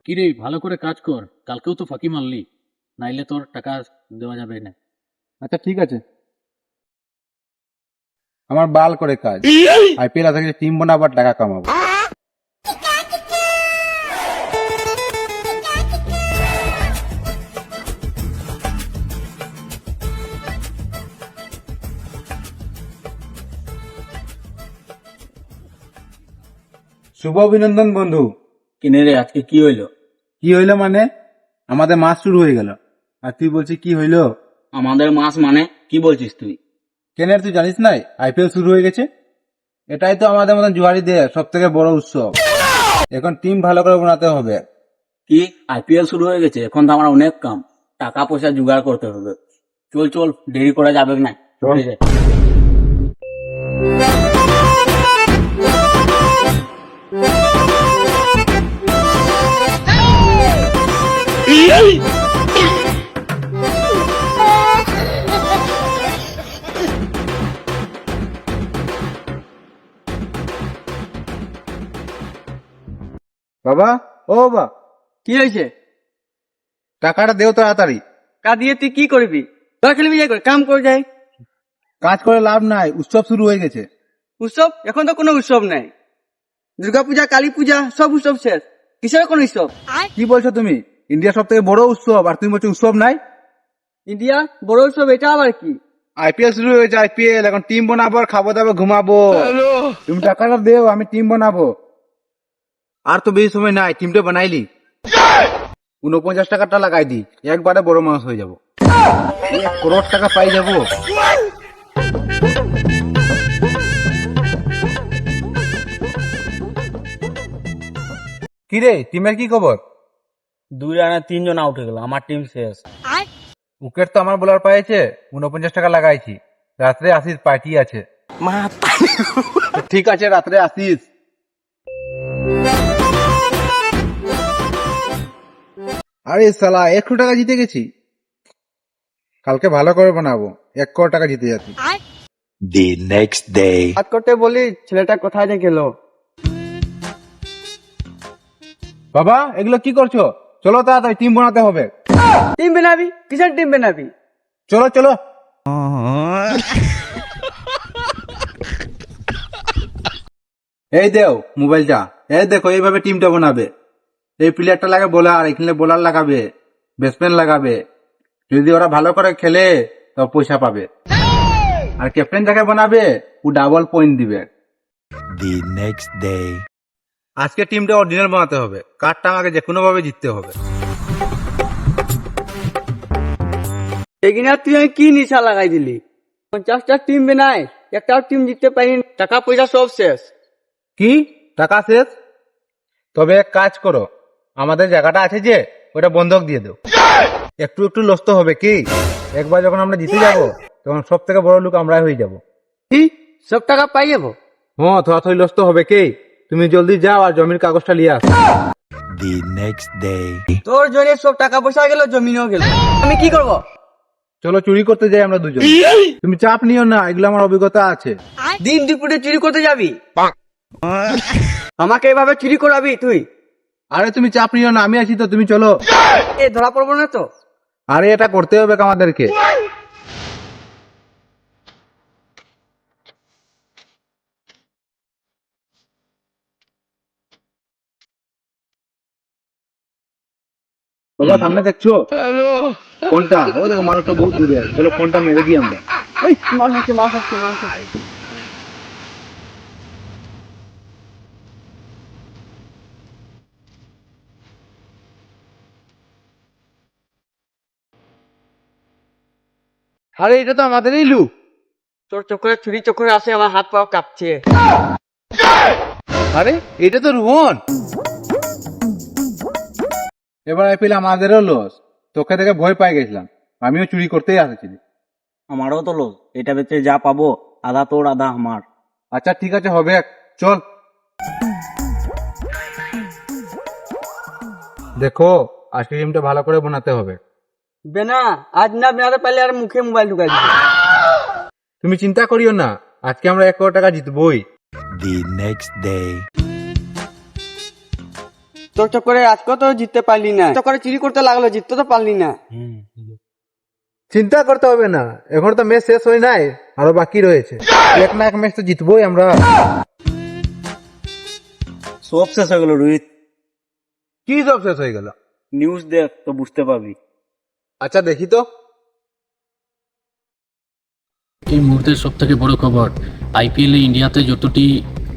কি রে, ভালো করে কাজ কর, কালকেও তো ফাঁকি মারলি, নাইলে তোর টাকা দেওয়া যাবে না। আচ্ছা ঠিক আছে, আমার বাল করে কাজ। আইপিএল থেকে টিম বানাবো আর টাকা কামাবো। শুভ অভিনন্দন বন্ধু। কিনে রে, আজকে কি হইলো? কি হইলো মানে? আমাদের মাস শুরু হয়ে গেল আর তুই বলছিস কি হইলো? আমাদের মাস মানে কি বলছিস তুই? কেন তুই জানিস নাই আইপিএল শুরু হয়ে গেছে? এটাই তো আমাদের মতন জুয়ারিদের সব থেকে বড় উৎসব। এখন টিম ভালো করে বানাতে হবে। কি আইপিএল শুরু হয়ে গেছে? এখন তো আমার অনেক কাম, টাকা পয়সা জোগাড় করতে হবে। চল চল, দেরি করা যাবে না, চল। চলে যাই। বাবা, ও বাবা, কি হয়েছে? টাকাটা দেও তাড়াতাড়ি। কা দিয়ে তুই কি করবি? তোরা খেলবি যাই করে কাম করে যাই। কাজ করে লাভ নাই, উৎসব শুরু হয়ে গেছে। উৎসব? এখন তো কোনো উৎসব নাই। দুর্গা পূজা, কালী পূজা সব উৎসব শেষ। কিসের কোন উৎসব? কি বলছো তুমি? ইন্ডিয়া সব থেকে বড় উৎসব আর তুমি বলছো উৎসব নাই? ইন্ডিয়া বড় উৎসব, এটা আবার কি? আইপিএল শুরু হয়েছে, আইপিএল এখন টিম বানাবো আর খাবো দাবো ঘুমাবো। তুমি টাকাটা দেও, আমি টিম বানাবো। আর তো বেশি সময় নাই, টিমটা বানাইলি 49 টাকাটা লাগাই দি, একবারে বড় মানুষ হয়ে যাবো। 1 কোটি টাকা পাই যাবো। কিরে, টিমের কি খবর? 2 রানে 3 জন আউট হয়ে গেল, আমার টিম শেষ। উইকেট তো আমার বোলার পাইছে, 49 টাকা লাগাইছি। রাত্রে আসিস, পার্টি আছে। ঠিক আছে, রাত্রে আসিস। আরে সালা, 100 টাকা জিতে গেছি। কালকে ভালো করে বানাবো, 1 কোটি টাকা জিতে যাচ্ছি। The next day. হাত করতে বলি, ছেলেটা কোথায় যে গেল? বাবা, এগুলো কি করছো? চলো তাড়াতাড়ি, টিম বানাতে হবে। টিম বানাবি? কিসের টিম বানাবি? চলো চলো। এই দেও মোবাইলটা। এই দেখো, এইভাবে টিমটা বানাবে। এই প্লেয়ারটা লাগে বোলার, এখানে বোলার লাগাবে, ব্যাটসম্যান লাগাবে। যদি ওরা ভালো করে খেলে তো পয়সা পাবে। আর ক্যাপ্টেন যাকে বানাবে ও ডাবল পয়েন্ট দিবে। The next day. আজকে টিমটা অরিজিনাল বানাতে হবে, কার্ডটা আমাকে যে কোনো ভাবে জিততে হবে। এখানে তুই আমি কি নিশা লাগাই দিলি? 50টা টিম বানায়, একটাও টিম জিততে পারিনি। টাকা পয়সা সব শেষ। কি টাকা শেষ? তবে এক কাজ করো, আমাদের জায়গাটা আছে যে ওটা বন্ধক দিয়ে দাও। একটু একটু লস তো হবে কি? একবার যখন আমরা জিতে যাব তখন সব থেকে বড় লোক আমরাই হয়ে যাব। কি সব টাকা পাই যাবো? হ্যাঁ, থোড়া থোড়ি লস তো হবে কি? তুমি জলদি যাও আর জমির কাগজটা নিয়ে আসো। The next day. তোর জন্য সব টাকা পয়সা গেল, জমিনও গেল। আমি কি করব? চলো চুরি করতে যাই আমরা দুজন। তুমি চাপ নিও না, এগুলো আমার অভিজ্ঞতা আছে। দিন দুপুরে চুরি করতে যাবি? আমাকে এভাবে চুরি করাবি তুই? আরে তুমি চাপ নিও না, আমি আছি তো, তুমি চলো। এ ধরা পড়বো না তো? আরে এটা করতে হবে আমাদেরকে। বাবা, সামনে দেখছো? কোনটা? ও দেখো, মানুষটা বহুত দূরে আছে। চলো কোনটা মেরে দিই আমরা। এই মাছ আছে, মাছ আছে, মাছ আছে। আরে এটা তো আমাদেরই লুক। তোর চক্করে চুরি চক্করে আসে, আমার হাত পা কাঁপছে। আরে এটা তো রোহন। এবার আইপিএল আমাদেরও লস। তোকে দেখে ভয় পাই গেছিলাম, আমিও চুরি করতেই আসছিলাম। আমারও তো লোক, এটা বেচে যা পাবো আধা তোর আধা আমার। আচ্ছা ঠিক আছে, হবে, চল। দেখো, আজকে গেমটা ভালো করে বানাতে হবে। বেনা, আজ না বেনাতে পারলে আর মুখে মোবাইল ঢুকাই দিবি। তুমি চিন্তা করিও না, আজকে আমরা 1 কোটি টাকা জিতবই। The next day. তোর চক্করে আজকে তো জিততে পারলি না, চক্করে চুরি করতে লাগলো, জিততে তো পারলি না। চিন্তা করতে হবে না, এখন তো ম্যাচ শেষ হয় নাই, আরো বাকি রয়েছে। এক না এক ম্যাচ তো জিতবোই আমরা। সব শেষ হয়ে গেল রোহিত। কি সব শেষ হয়ে গেল? নিউজ দেখ তো বুঝতে পারবি। আচ্ছা দেখি তো। এই মুহূর্তের সব থেকে বড় খবর, আইপিএল ইন্ডিয়াতে যতটি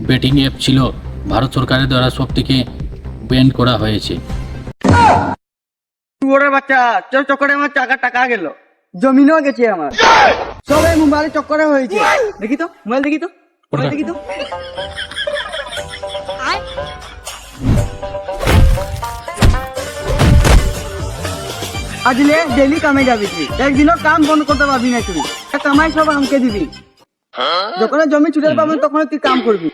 বেটিং অ্যাপ ছিল ভারত সরকারের দ্বারা সব থেকে ব্যান করা হয়েছে। ওরে বাচ্চা, তোর চক্করে আমার টাকা গেল, জমিনও গেছে আমার, সব এই মোবাইলের চক্করে হয়েছে। দেখি তো মোবাইল, দেখি তো মোবাইল, দেখি তো। আজলে ডেলি কামে যাবি তুই, একদিনও কাম বন্ধ করতে পারবি না তুই, কামাই সব আমাকে দিবি। যখন জমি ছুটে পাবি তখন তুই কাম করবি।